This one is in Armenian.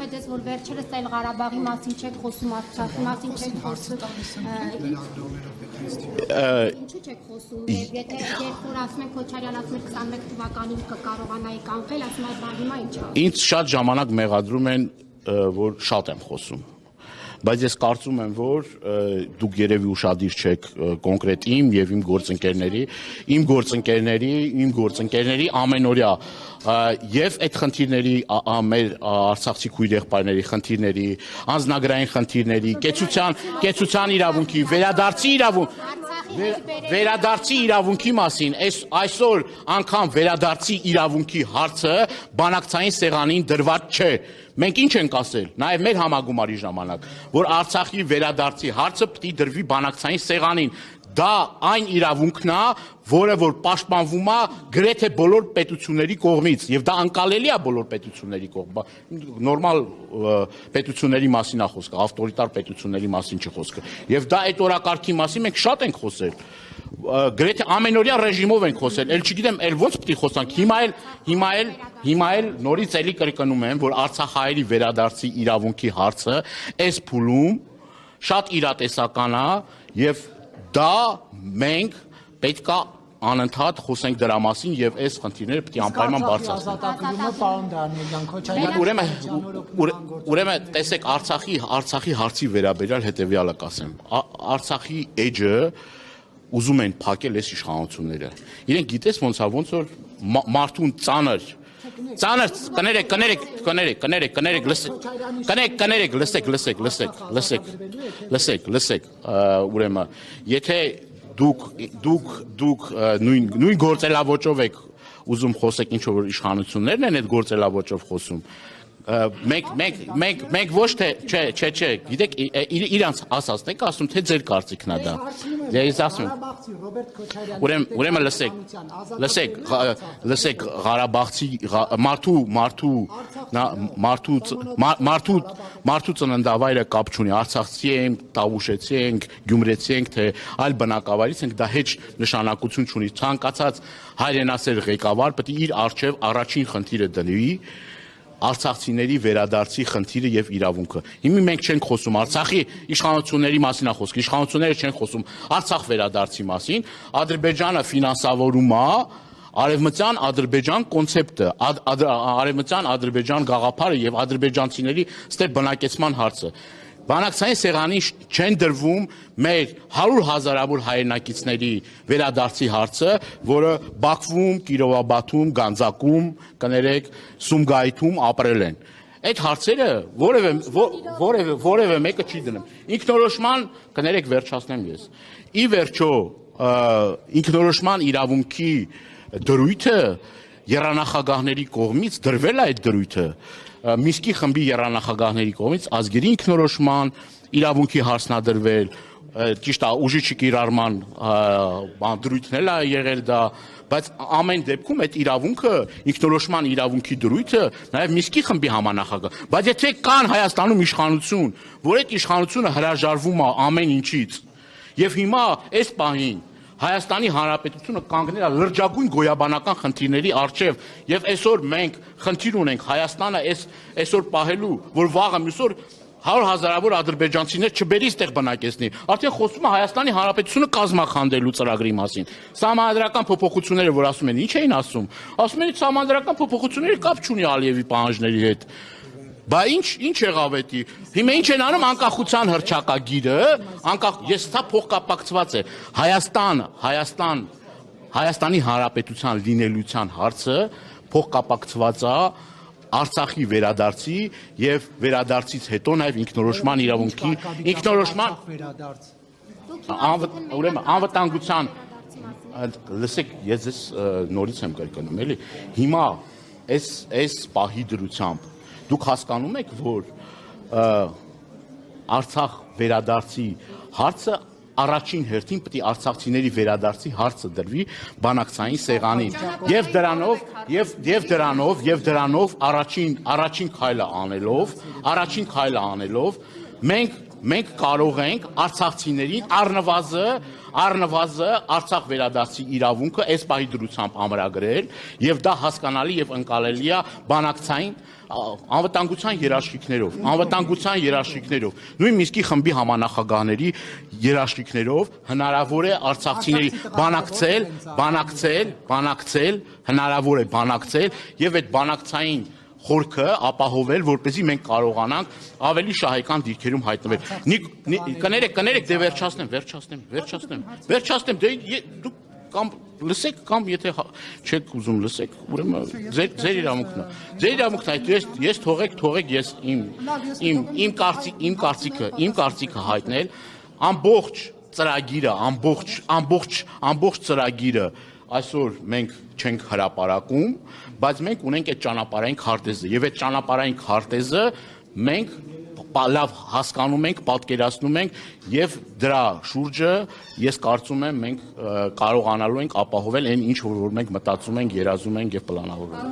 է դες, որ վերջերս այլ Ղարաբաղի մասին չեք խոսում, Արցախի մասին չեք խոսում։ Ինչու չեք խոսում, եթե երբ որ ասում եք Քոչարյան ասում եք 21 թվականին կկարողանայի կանխել, ասում եք բան հիմա ինչ է։ Ինձ շատ ժամանակ մեղադրում են, որ շատ եմ խոսում։ Բայց ես կարծում եմ, որ դուք երևի ուշադիր չեք կոնկրետ իմ եւ իմ գործընկերների ամենօրյա եւ այդ խնդիրների մեր արցախցի քույր եղբայրների խնդիրների, անձնագրային խնդիրների, կեցության իրավունքի, վերադարձի իրավունքի մասին, այսօր անգամ վերադարձի իրավունքի հարցը բանակցային սեղանին դրված չէ։ Մենք ինչ ենք ասել, նաև մեր համագումարի ժամանակ, որ Արցախի վերադարձի հարցը պետք է դրվի բանակցային սեղանին։ Դա այն իրավունքն է, որը որ պաշտպանվում է գրեթե բոլոր պետությունների կողմից, եւ դա անկալելի է բոլոր պետությունների կողմից։ Նորմալ պետությունների մասին է խոսքը, ավտորիտար պետությունների մասին չի խոսքը։ Եվ դա այդ օրակարգի մասին մենք շատ ենք խոսել։ Գրեթե ամենօրյա ռեժիմով ենք խոսել, ել չգիտեմ, ել ոնց պետք է խոսանք, հիմա էլ նորից էլի կրկնում եմ, որ արցախահայերի վերադարձի իրավունքի հարցը այս փուլում շատ իրատեսական է եւ դա մենք պետք է անընդհատ խոսենք դրա մասին եւ այս խնդիրները պետք է անպայման բարձրացնենք։ Ուրեմն տեսեք Արցախի հարցի վերաբերյալ հետեւյալը կասեմ։ Արցախի էջը ուզում են փակել այս իշխանությունները։ Իրենք գիտես ոնց որ մարդուն ծանր լսեք, ուրեմն, եթե դուք նույն գործելավոճով եք ուզում խոսեք ինչ որ իշխանություններն են այդ գործելավոճով խոսում, մենք ոչ թե չէ, գիտեք, իրանց ասածն եք ասում, թե ձեր կարծիքն է դա։ Ես ասում եմ, ուրեմն լսեք, Ղարաբաղցի մարդու ծննդավայրը կապ չունի, արցախցի ենք, տավուշեցի ենք, գյումրեցի ենք, թե այլ բնակավայրից ենք, դա հեչ նշանակություն չունի։ Ցանկացած հայրենասեր ղեկավար պետք է իր առջև առաջին խնդիրը դնի արցախցիների վերադարձի խնդիրը եւ իրավունքը։ Հիմա մենք չենք խոսում Արցախի իշխանությունների մասին է խոսքը, իշխանությունները չեն խոսում Արցախ վերադարձի մասին, Ադրբեջանը ֆինանսավորում է արևմտյան Ադրբեջան կոնցեպտը, արևմտյան Ադրբեջան գաղափարը եւ ադրբեջանցիների ստեր բնակեցման հարցը։ Բանակցային սեղանին չեն դրվում մեր 100 հազարավոր հայրենակիցների վերադարձի հարցը, որը Բաքվում, Կիրովաբադում, Գանձակում, կներեք, Սումգայիթում ապրել են։ Այդ հարցերը որևէ մեկը չի դնում։ Ինքնորոշման, կներեք, վերջացնեմ ես։ Ի վերջո, ինքնորոշման իրավունքի դրույթը եռանախագահների կողմից դրվել է այդ դրույթը Միսկի խմբի եռանախագահների կողմից ազգերի ինքնորոշման իրավունքի հարցնադրվել, ճիշտ է, ուժի չկիրառման դրույթն էլ է եղել դա, բայց ամեն դեպքում այդ իրավունքը, ինքնորոշման իրավունքի դրույթը նաև Միսկի խմբի համանախագահ, բայց եթե կան Հայաստանում իշխանություն, որ այդ իշխանությունը հրաժարվում է ամեն ինչից, եւ հիմա այս պահին Հայաստանի Հանրապետությունը կանգնել է լրջագույն գոյաբանական խնդիրների առջև եւ այսօր մենք խնդիր ունենք Հայաստանը այսօր պահելու, որ վաղը մյուս օր 100 հազարավոր ադրբեջանցիներ չբերի ստեղ բնակեցնի։ Արդեն խոսում է Հայաստանի Հանրապետությունը կազմախանդելու ծրագրի մասին։ Սահմանադրական փոփոխությունները, որ ասում են, ինչ էին ասում։ Ասում են, սահմանադրական փոփոխությունները կապ չունի Ալիևի պահանջների հետ։ Բա ինչ եղավ էդի։ Հիմա ինչ են անում անկախության հռչակագիրը, ես սա փոխկապակցված է։ Հայաստանի Հանրապետության լինելիության հարցը փոխկապակցված է Արցախի վերադարձի եւ վերադարձից հետո նաեւ ինքնորոշման իրավունքի ուրեմն անվտանգության լսեք, ես ձեզ նորից եմ կրկնում, էլի։ Հիմա այս պահի դրությամբ դուք հասկանում եք, որ Արցախ վերադարձի հարցը առաջին հերթին պետք է արցախցիների վերադարձի հարցը դրվի բանակցային սեղանին եւ դրանով առաջին քայլը անելով մենք մենք կարող ենք արցախցիներին առնվազն Արցախ վերադարձի իրավունքը այս պահի դրությամբ ամրագրել եւ դա հասկանալի եւ ընկալելի է բանակցային անվտանգության երաշխիքներով նույն Մինսկի խմբի համանախագահների երաշխիքներով հնարավոր է արցախցիների բանակցել հնարավոր է բանակցել եւ այդ բանակցային խորքը ապահովել, որպեսզի մենք կարողանանք ավելի շահեկան դիրքերում հայտնվել։ Կներեք, դե վերջացնեմ, դե դուք կամ լսեք կամ եթե չեք ուզում լսեք, ուրեմն ձեր իրավունքն է։ Ձեր իրավունքն է, ես թողեք ես իմ կարծիքը հայտնել, ամբողջ ծրագիրը այսօր մենք չենք հրապարակում, բայց մենք ունենք այդ ճանապարհային քարտեզը եւ այդ ճանապարհային քարտեզը մենք լավ հասկանում ենք, պատկերացնում ենք եւ դրա շուրջը ես կարծում եմ մենք կարողանալու ենք ապահովել այն ինչ որ մենք մտածում ենք, երազում ենք եւ պլանավորում ենք։